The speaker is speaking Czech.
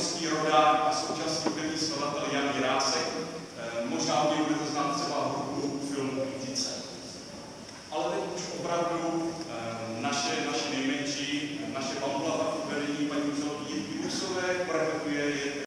český rodák a současný oblíbený skladatel Jan Jirásek. Možná od něj budete znát třeba hru filmu Kritice. Ale teď už opravdu naše nejmenší, naše